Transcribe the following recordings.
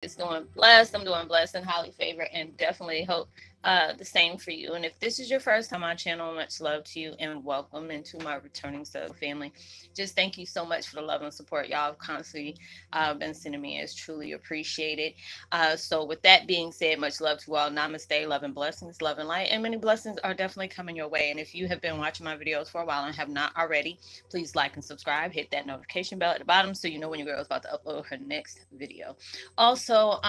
is doing blessed. I'm doing blessed and highly favored, and definitely hope the same for you. And if this is your first time on my channel, much love to you and welcome into my returning sub family. Just thank you so much for the love and support y'all have constantly been sending me. It's truly appreciated. So, with that being said, much love to all. Namaste, love and blessings, love and light, and many blessings are definitely coming your way. And if you have been watching my videos for a while and have not already, please like and subscribe. Hit that notification bell at the bottom so you know when your girl is about to upload her next video. Also,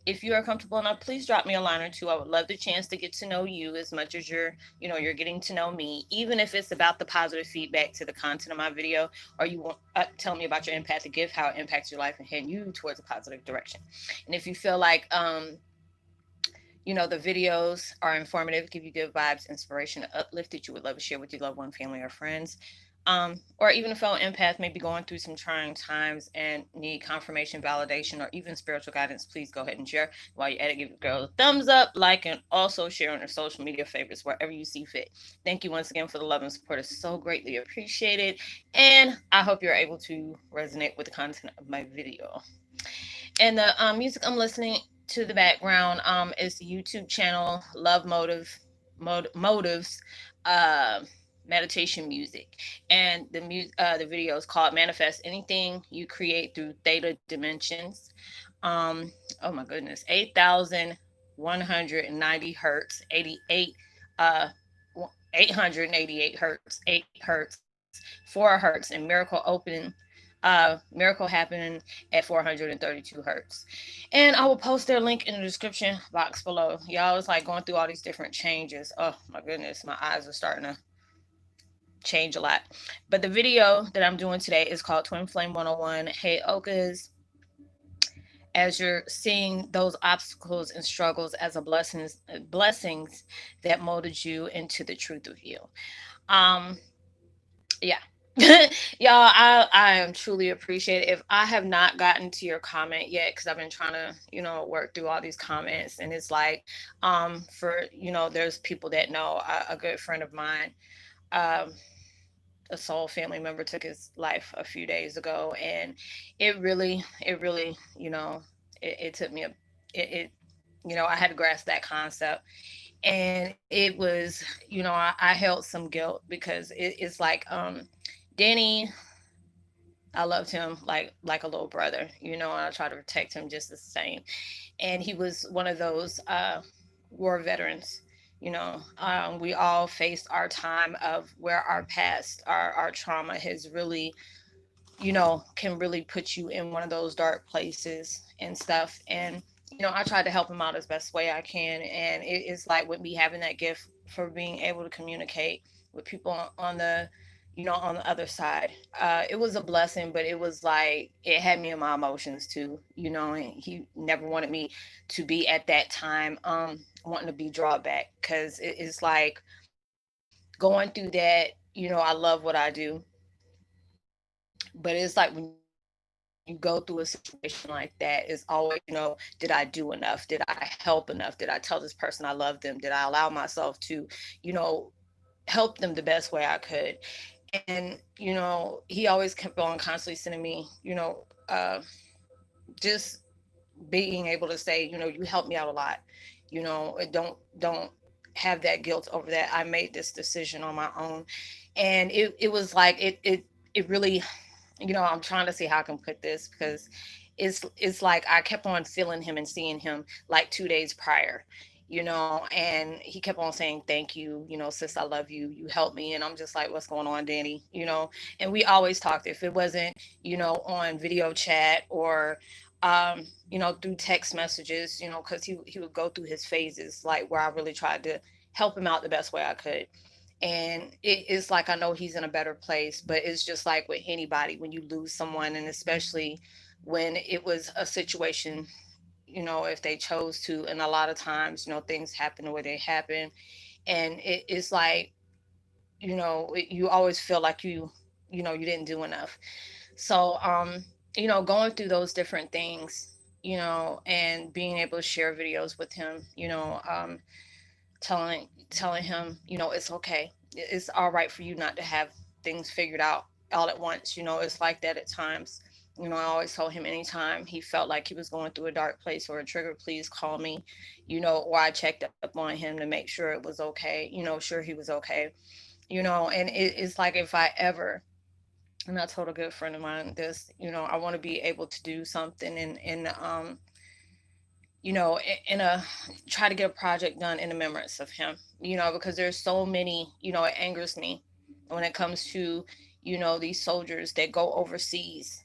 if you are comfortable enough, please drop me a line or two. I would love the chance to get to know you as much as you're getting to know me, even if it's about the positive feedback to the content of my video, or you want tell me about your empathic gift, how it impacts your life and heading you towards a positive direction. And if you feel like the videos are informative, give you good vibes, inspiration, uplift that you would love to share with your loved one, family, or friends. Or even a fellow empath may be going through some trying times and need confirmation, validation, or even spiritual guidance, please go ahead and share. While you're at it, give your girl a thumbs up, like, and also share on your social media favorites wherever you see fit. Thank you once again for the love and support. It's so greatly appreciated. And I hope you're able to resonate with the content of my video. And the music I'm listening to the background is the YouTube channel Love Motives uh, meditation music, and the video is called Manifest Anything You Create Through Theta Dimensions. Oh my goodness, 8,190 hertz, 88 uh 888 hertz, 8 hertz, 4 hertz, and miracle happening at 432 hertz. And I will post their link in the description box below. Y'all, it's like going through all these different changes. Oh my goodness, my eyes are starting to change a lot. But the video that I'm doing today is called Twin Flame 101 Heyokas. As you're seeing those obstacles and struggles as a blessings that molded you into the truth of you. Um, yeah. Y'all, I am truly appreciated. If I have not gotten to your comment yet, because I've been trying to, work through all these comments, and it's like, there's people that know a good friend of mine, um, a soul family member took his life a few days ago, and it really, it took me it I had to grasp that concept, and it was, I held some guilt because it's like, Danny, I loved him like a little brother, and I try to protect him just the same. And he was one of those war veterans. We all faced our time of where our past, our trauma has really, can really put you in one of those dark places and stuff. And I tried to help him out as best way I can. And it's like with me having that gift for being able to communicate with people on the on the other side. It was a blessing, but it was like it had me in my emotions too, and he never wanted me to be at that time wanting to be drawn back, because it's like going through that. I love what I do, but it's like when you go through a situation like that, it's always, did I do enough? Did I help enough? Did I tell this person I love them? Did I allow myself to, help them the best way I could? And he always kept on constantly sending me, just being able to say, you helped me out a lot. Don't have that guilt over that. I made this decision on my own. And it was like it really, I'm trying to see how I can put this, because it's like I kept on feeling him and seeing him like 2 days prior, and he kept on saying thank you, sis, I love you, you helped me. And I'm just like, what's going on, Danny? And we always talked. If it wasn't, on video chat or through text messages, because he would go through his phases, like where I really tried to help him out the best way I could. And it's like I know he's in a better place, but it's just like with anybody when you lose someone, and especially when it was a situation, if they chose to. And a lot of times, things happen the way they happen, and it's like, you always feel like you didn't do enough. So going through those different things, and being able to share videos with him, telling him, it's okay. It's all right for you not to have things figured out all at once. It's like that at times. I always told him anytime he felt like he was going through a dark place or a trigger, please call me, or I checked up on him to make sure it was okay, sure he was okay, and it's like if I ever, and I told a good friend of mine this, I want to be able to do something in a try to get a project done in remembrance of him, because there's so many, it angers me when it comes to, these soldiers that go overseas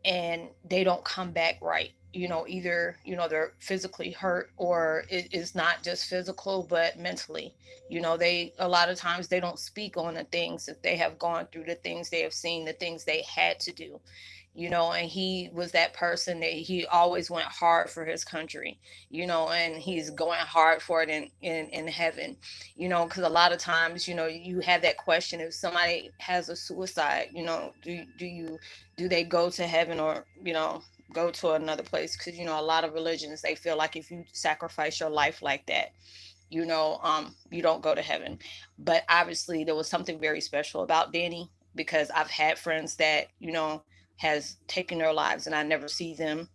and they don't come back right. Either, they're physically hurt, or it is not just physical, but mentally. They, a lot of times, they don't speak on the things that they have gone through, the things they have seen, the things they had to do. And he was that person that he always went hard for his country, and he's going hard for it in heaven, because a lot of times, you have that question: if somebody has a suicide, do they go to heaven, or, go to another place? Because, a lot of religions, they feel like if you sacrifice your life like that, you don't go to heaven. But obviously there was something very special about Danny, because I've had friends that, has taken their lives and I never see them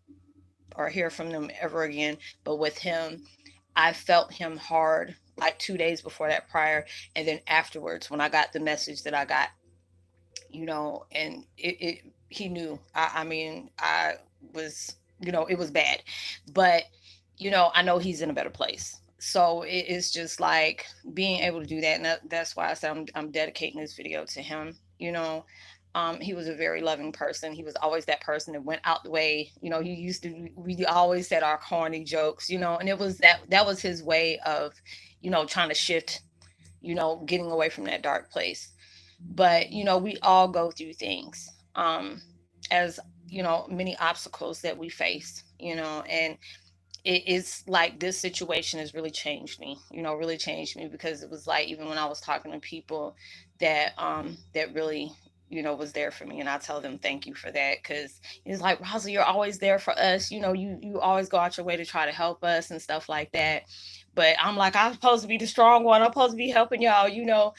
or hear from them ever again. But with him, I felt him hard like 2 days before that prior. And then afterwards, when I got the message that I got, and he knew, I mean, I was, it was bad, but, I know he's in a better place. So it's just like being able to do that. And that's why I said I'm dedicating this video to him. He was a very loving person. He was always that person that went out the way. He used to, we always said our corny jokes, and it was that was his way of, trying to shift, getting away from that dark place. But, we all go through things, as, many obstacles that we face, and it's like this situation has really changed me, really changed me, because it was like, even when I was talking to people that really, was there for me, and I tell them thank you for that, because it's like, Rosa, you're always there for us, you always go out your way to try to help us and stuff like that. But I'm like, I'm supposed to be the strong one, I'm supposed to be helping y'all,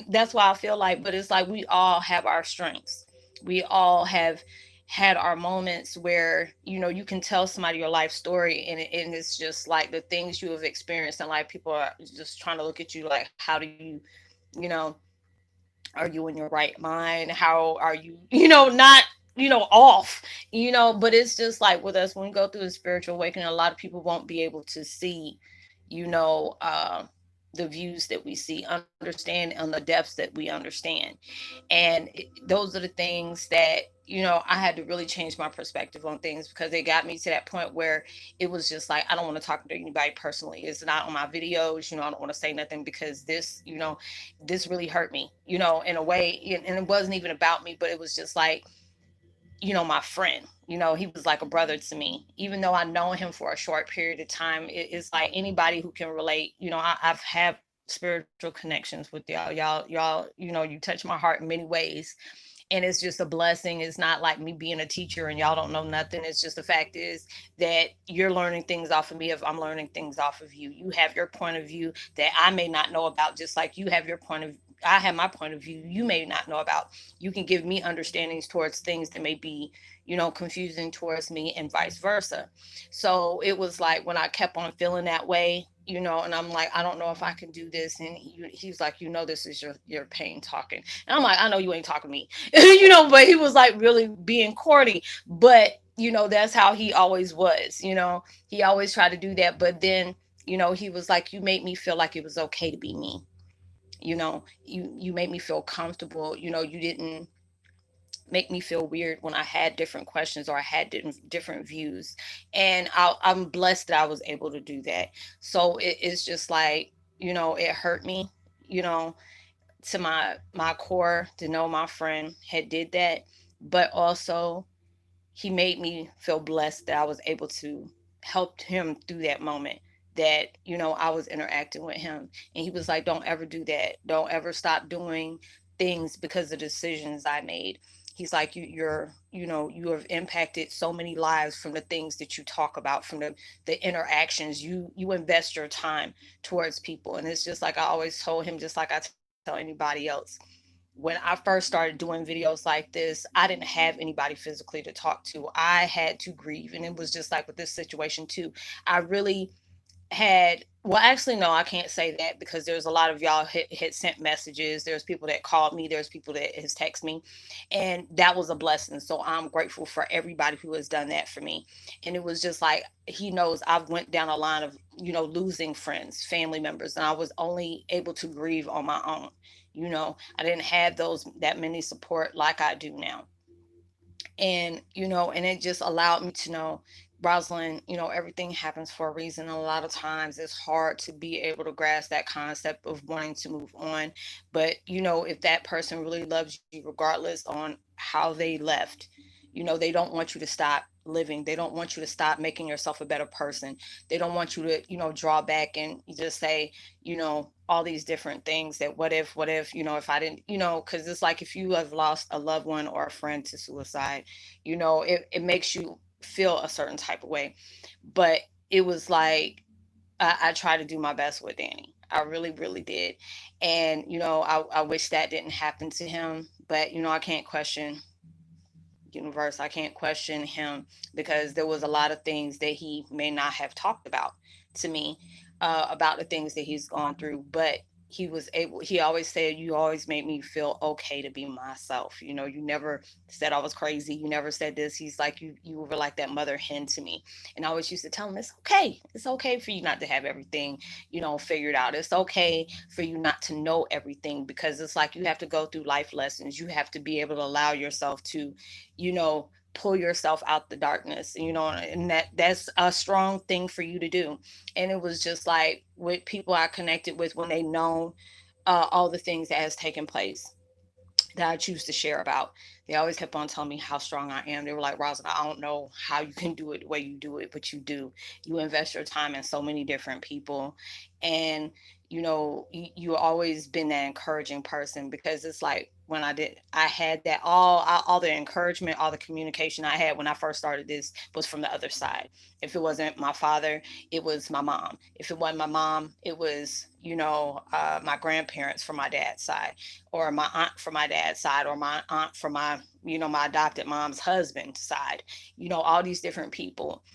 that's why I feel like. But it's like we all have our strengths, we all have had our moments where, you can tell somebody your life story, and it's just like the things you have experienced in life. People are just trying to look at you like, how do you, you know are you in your right mind? How are you, not, off, but it's just like with us, when we go through the spiritual awakening, a lot of people won't be able to see, you know, uh, the views that we see, understand on the depths that we understand. And those are the things that, I had to really change my perspective on things, because it got me to that point where it was just like, I don't want to talk to anybody personally. It's not on my videos, I don't want to say nothing, because this really hurt me, in a way. And it wasn't even about me, but it was just like, my friend, he was like a brother to me, even though I know him for a short period of time. It's like anybody who can relate, I've had spiritual connections with y'all, you touch my heart in many ways. And it's just a blessing. It's not like me being a teacher and y'all don't know nothing. It's just, the fact is that you're learning things off of me, if I'm learning things off of you. You have your point of view that I may not know about, just like you have your point of, I have my point of view you may not know about. You can give me understandings towards things that may be, confusing towards me, and vice versa. So it was like, when I kept on feeling that way, and I'm like, I don't know if I can do this. And he's like, this is your pain talking. And I'm like, I know you ain't talking to me, but he was like really being corny. But, that's how he always was, he always tried to do that. But then, he was like, you made me feel like it was okay to be me. You made me feel comfortable. You didn't make me feel weird when I had different questions, or I had different views. And I'm blessed that I was able to do that. So it's just like, it hurt me, you know, to my core, to know my friend had did that. But also, he made me feel blessed that I was able to help him through that moment, that, I was interacting with him. And he was like, don't ever do that. Don't ever stop doing things because of decisions I made. He's like, you have impacted so many lives from the things that you talk about, from the interactions. You invest your time towards people. And it's just like I always told him, just like I tell anybody else, when I first started doing videos like this, I didn't have anybody physically to talk to. I had to grieve. And it was just like with this situation too. I really had, well, actually no, I can't say that, because there's a lot of y'all had sent messages, there's people that called me, there's people that has texted me, and that was a blessing. So I'm grateful for everybody who has done that for me. And it was just like, he knows I've went down a line of, losing friends, family members, and I was only able to grieve on my own. I didn't have those that many support like I do now. And and it just allowed me to know, Rosalind, everything happens for a reason. And a lot of times it's hard to be able to grasp that concept of wanting to move on. But if that person really loves you regardless on how they left, they don't want you to stop living. They don't want you to stop making yourself a better person. They don't want you to draw back and just say, all these different things, that what if if I didn't, because it's like, if you have lost a loved one or a friend to suicide, it makes you feel a certain type of way. But it was like, I tried to do my best with Danny. I really, really did. And, I wish that didn't happen to him. But, I can't question universe. I can't question him, because there was a lot of things that he may not have talked about to me, about the things that he's gone through. But he always said, you always made me feel okay to be myself. You never said I was crazy. You never said this. He's like, you were like that mother hen to me. And I always used to tell him, it's okay. It's okay for you not to have everything, figured out. It's okay for you not to know everything, because it's like, you have to go through life lessons. You have to be able to allow yourself to, pull yourself out the darkness, and that's a strong thing for you to do. And it was just like, with people I connected with, when they know all the things that has taken place that I choose to share about. They always kept on telling me how strong I am. They were like, Rosalind, I don't know how you can do it the way you do it, but you do. You invest your time in so many different people. And, you always been that encouraging person, because it's like, when I had that, all the encouragement, all the communication I had when I first started this was from the other side. If it wasn't my father, it was my mom. If it wasn't my mom, it was, my grandparents from my dad's side, or my aunt from my dad's side, or my aunt from my adopted mom's husband's side. All these different people,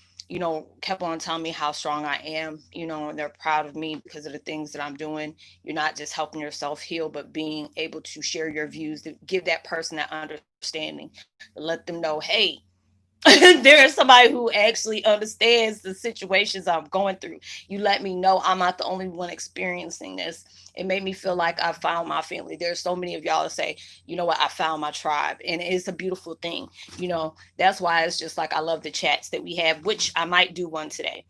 kept on telling me how strong I am, and they're proud of me because of the things that I'm doing. You're not just helping yourself heal, but being able to share your views, to give that person that understanding, to let them know, hey, there is somebody who actually understands the situations I'm going through. You let me know I'm not the only one experiencing this. It made me feel like I found my family. There's so many of y'all that say, you know what, I found my tribe. And it's a beautiful thing. That's why it's just like, I love the chats that we have, which I might do one today,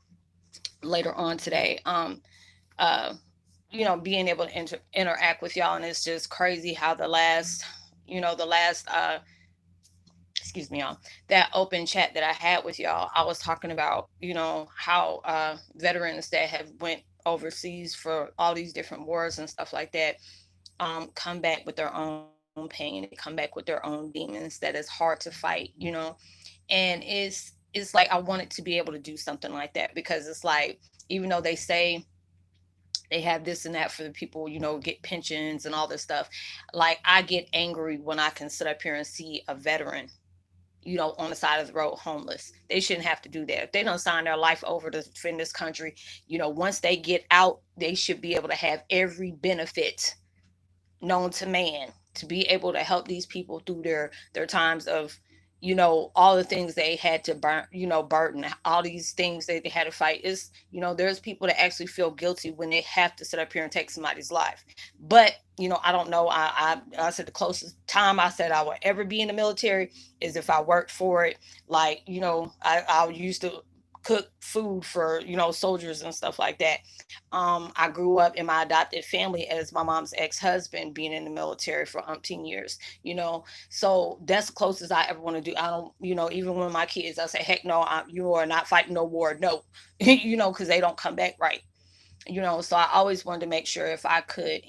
later on today. Uh, being able to interact with y'all. And it's just crazy how the last excuse me, y'all, that open chat that I had with y'all, I was talking about, how veterans that have went overseas for all these different wars and stuff like that, come back with their own pain. They come back with their own demons that is hard to fight. And it's like, I wanted to be able to do something like that, because it's like, even though they say they have this and that for the people, get pensions and all this stuff, like, I get angry when I can sit up here and see a veteran, on the side of the road, homeless. They shouldn't have to do that. If they don't sign their life over to defend this country, once they get out, they should be able to have every benefit known to man, to be able to help these people through their times of, all the things they had to burden, all these things that they had to fight. Is, there's people that actually feel guilty when they have to sit up here and take somebody's life. But I don't know. I said the closest time I said I would ever be in the military is if I worked for it. Like, I used to cook food for soldiers and stuff like that. I grew up in my adopted family as my mom's ex-husband being in the military for umpteen years. So that's the closest I ever want to do. I don't, even when my kids, I say, heck no, you are not fighting no war, no. Because they don't come back right. So I always wanted to make sure, if I could,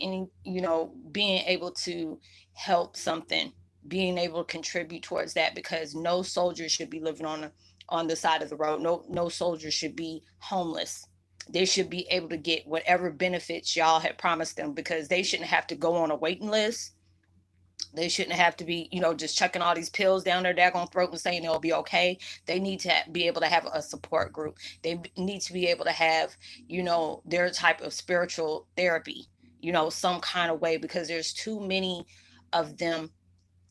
being able to help something, being able to contribute towards that, because no soldier should be living on the side of the road. No soldier should be homeless. They should be able to get whatever benefits y'all had promised them, because they shouldn't have to go on a waiting list They shouldn't have to be, just chucking all these pills down their daggone throat and saying they'll be okay. They need to be able to have a support group. They need to be able to have, their type of spiritual therapy, some kind of way, because there's too many of them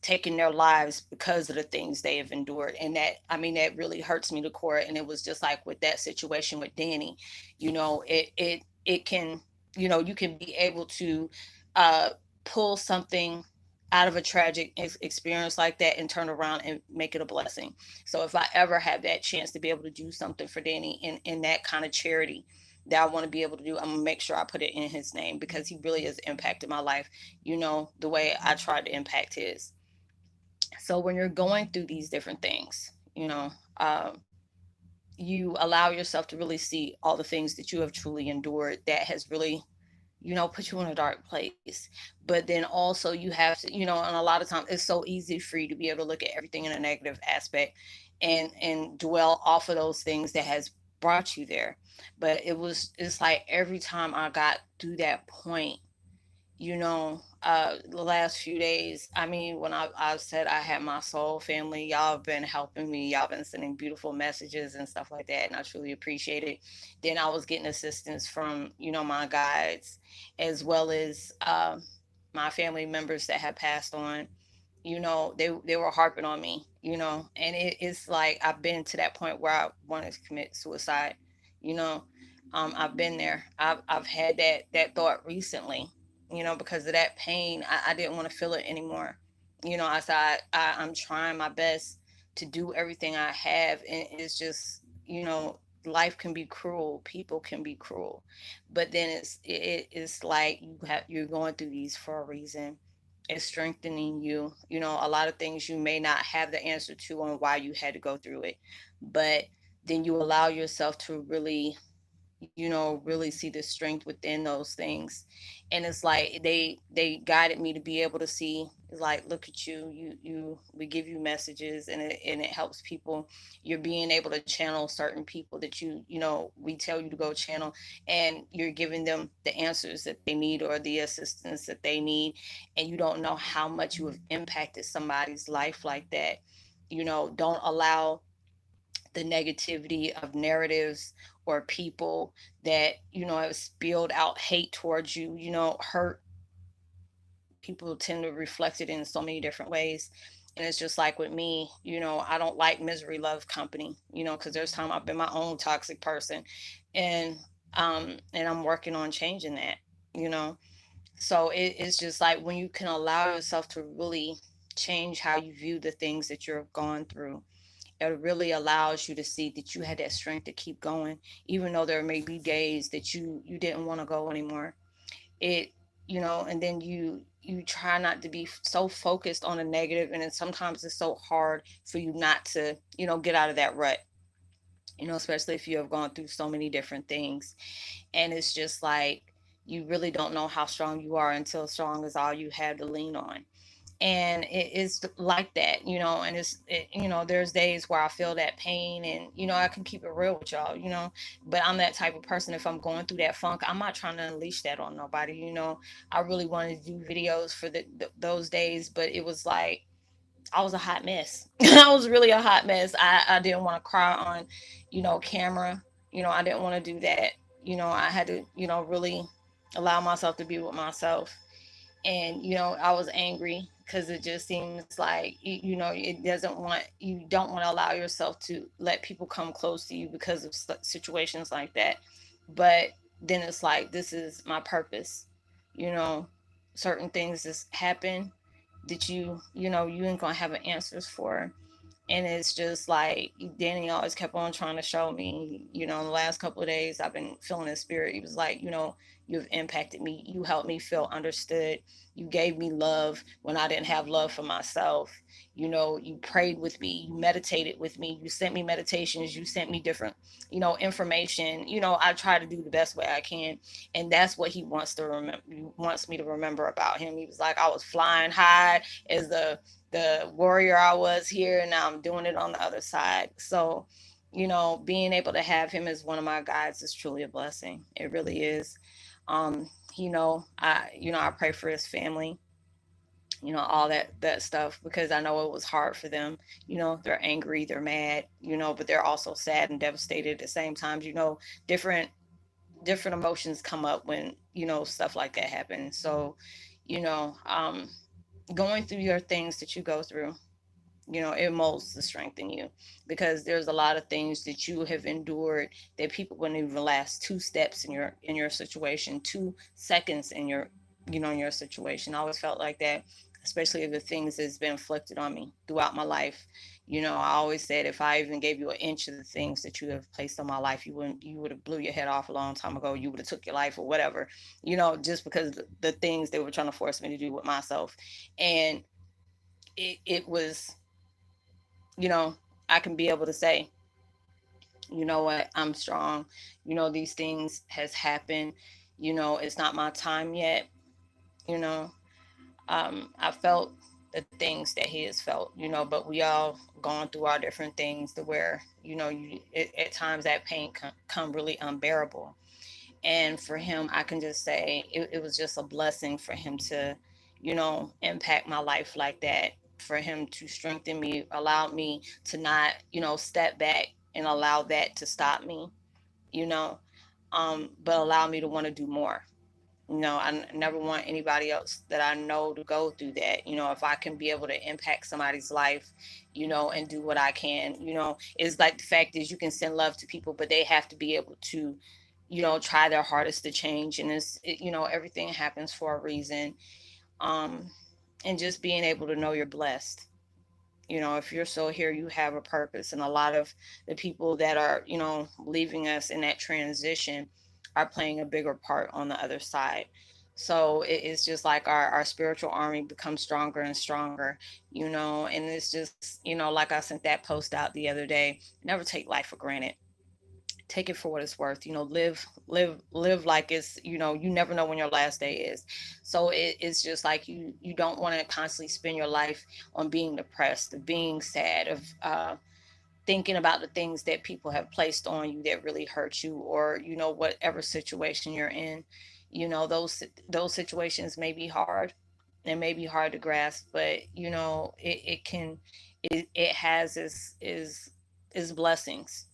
taking their lives because of the things they have endured. And that, I mean, that really hurts me to core. And it was just like with that situation with Danny, it can, you can be able to uh pull something out of a tragic experience like that and turn around and make it a blessing. So if I ever have that chance to be able to do something for Danny in that kind of charity that I want to be able to do, I'm gonna make sure I put it in his name, because he really has impacted my life, the way I tried to impact his. So when you're going through these different things, you allow yourself to really see all the things that you have truly endured that has really, put you in a dark place. But then also you have to, and a lot of times it's so easy for you to be able to look at everything in a negative aspect and dwell off of those things that has brought you there. But it's like every time I got to that point, the last few days, I mean, when I said I had my soul family, y'all have been helping me. Y'all been sending beautiful messages and stuff like that. And I truly appreciate it. Then I was getting assistance from, my guides, as well as my family members that had passed on. They were harping on me, and it's like I've been to that point where I wanted to commit suicide. you know I've been there. I've had that thought recently, because of that pain. I didn't want to feel it anymore. I said I'm trying my best to do everything I have, and it's just, life can be cruel, people can be cruel, but then it's like you're going through these for a reason. It's strengthening you. A lot of things you may not have the answer to on why you had to go through it, but then you allow yourself to really, really see the strength within those things. And it's like they guided me to be able to see, like, look at you, we give you messages, and it helps people. You're being able to channel certain people that we tell you to go channel, and you're giving them the answers that they need or the assistance that they need. And you don't know how much you have impacted somebody's life like that. Don't allow the negativity of narratives or people that have spilled out hate towards you. Hurt people tend to reflect it in so many different ways. And it's just like with me, I don't like misery love company, because there's time I've been my own toxic person. And I'm working on changing that. you know so it's just like when you can allow yourself to really change how you view the things that you've gone through, it really allows you to see that you had that strength to keep going, even though there may be days that you didn't want to go anymore. It and then you try not to be so focused on the negative, and then sometimes it's so hard for you not to get out of that rut, especially if you have gone through so many different things. And it's just like you really don't know how strong you are until strong is all you have to lean on. And it is like that, and there's days where I feel that pain, and I can keep it real with y'all, but I'm that type of person. If I'm going through that funk, I'm not trying to unleash that on nobody. I really wanted to do videos for those days, but it was like I was a hot mess. I was really a hot mess. I didn't want to cry on camera. I didn't want to do that. I had to really allow myself to be with myself. And I was angry because it just seems like it doesn't want you don't want to allow yourself to let people come close to you because of situations like that. But then it's like, this is my purpose. you know Certain things just happen that you ain't gonna have an answers for. And it's just like Danny always kept on trying to show me, in the last couple of days, I've been feeling his spirit. He was like, you've impacted me. You helped me feel understood. You gave me love when I didn't have love for myself. You prayed with me. You meditated with me. You sent me meditations. You sent me different, information. I try to do the best way I can. And that's what he wants to remember. He wants me to remember about him. He was like, I was flying high as the warrior I was here, and now I'm doing it on the other side. So, being able to have him as one of my guides is truly a blessing. It really is. I pray for his family. all that stuff, because I know it was hard for them. They're angry, they're mad, but they're also sad and devastated at the same time. Different different emotions come up when stuff like that happens. So, you know, um, going through your things that you go through, it molds the strength in you, because there's a lot of things that you have endured that people wouldn't even last 2 steps in your situation, 2 seconds in your situation. I always felt like that, especially the things that's been inflicted on me throughout my life. I always said, if I even gave you an inch of the things that you have placed on my life, you would have blew your head off a long time ago. You would have took your life or whatever, just because the things they were trying to force me to do with myself. And it was, you know, I can be able to say, you know what, I'm strong. These things has happened. It's not my time yet. You know, I felt the things that he has felt, but we all gone through our different things to where, at times that pain come really unbearable. And for him, I can just say it was just a blessing for him to, impact my life like that, for him to strengthen me, allow me to not, step back and allow that to stop me, you know, but allow me to want to do more. I never want anybody else that I know to go through that. If I can be able to impact somebody's life, and do what I can, it's like, the fact is, you can send love to people, but they have to be able to, try their hardest to change. And everything happens for a reason. Um, and just being able to know you're blessed. If you're still here, you have a purpose. And a lot of the people that are, leaving us in that transition are playing a bigger part on the other side. So it's just like our spiritual army becomes stronger and stronger, and it's just, like I sent that post out the other day. Never take life for granted. Take it for what it's worth. Live like it's, you never know when your last day is. So it's just like, you don't want to constantly spend your life on being depressed, of being sad, of thinking about the things that people have placed on you that really hurt you, or whatever situation you're in. Those situations may be hard, and may be hard to grasp, but it has its blessings.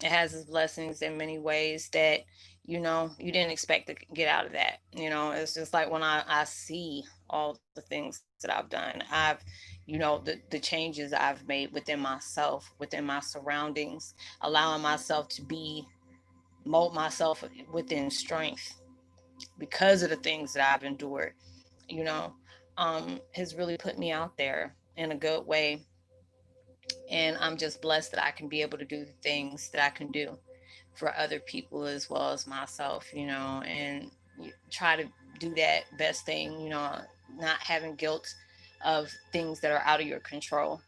It has its blessings in many ways that you didn't expect to get out of that. It's just like, when I see all the things that I've done, the changes I've made within myself, within my surroundings, allowing myself to mold myself within strength, because of the things that I've endured, you know has really put me out there in a good way. And I'm just blessed that I can be able to do the things that I can do for other people as well as myself, and try to do that best thing, not having guilt of things that are out of your control,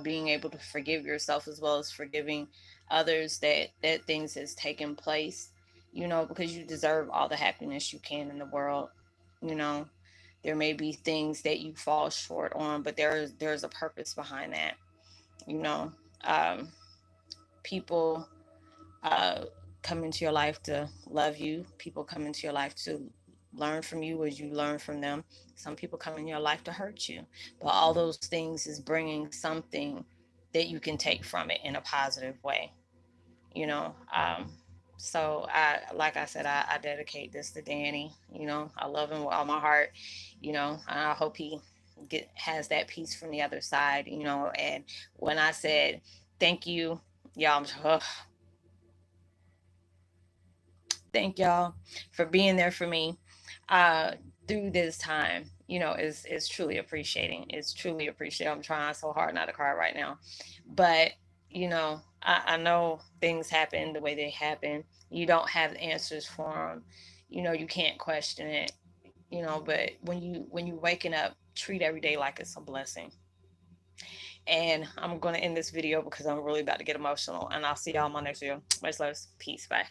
being able to forgive yourself as well as forgiving others that things has taken place, because you deserve all the happiness you can in the world. you know there may be things that you fall short on, but there's a purpose behind that. you know um, People uh, come into your life to love you. People come into your life to learn from you as you learn from them. Some people come in your life to hurt you, but all those things is bringing something that you can take from it in a positive way. You know, so like I said, I dedicate this to Danny. I love him with all my heart. I hope he has that peace from the other side. And when I said thank you, y'all, thank y'all for being there for me uh through this time. Is truly appreciating. It's truly appreciated. I'm trying so hard not to cry right now, but I know things happen the way they happen. You don't have answers for them. You can't question it. But when you waking up, treat every day like it's a blessing. And I'm going to end this video because I'm really about to get emotional, and I'll see y'all in my next video. Much love. Peace. Bye.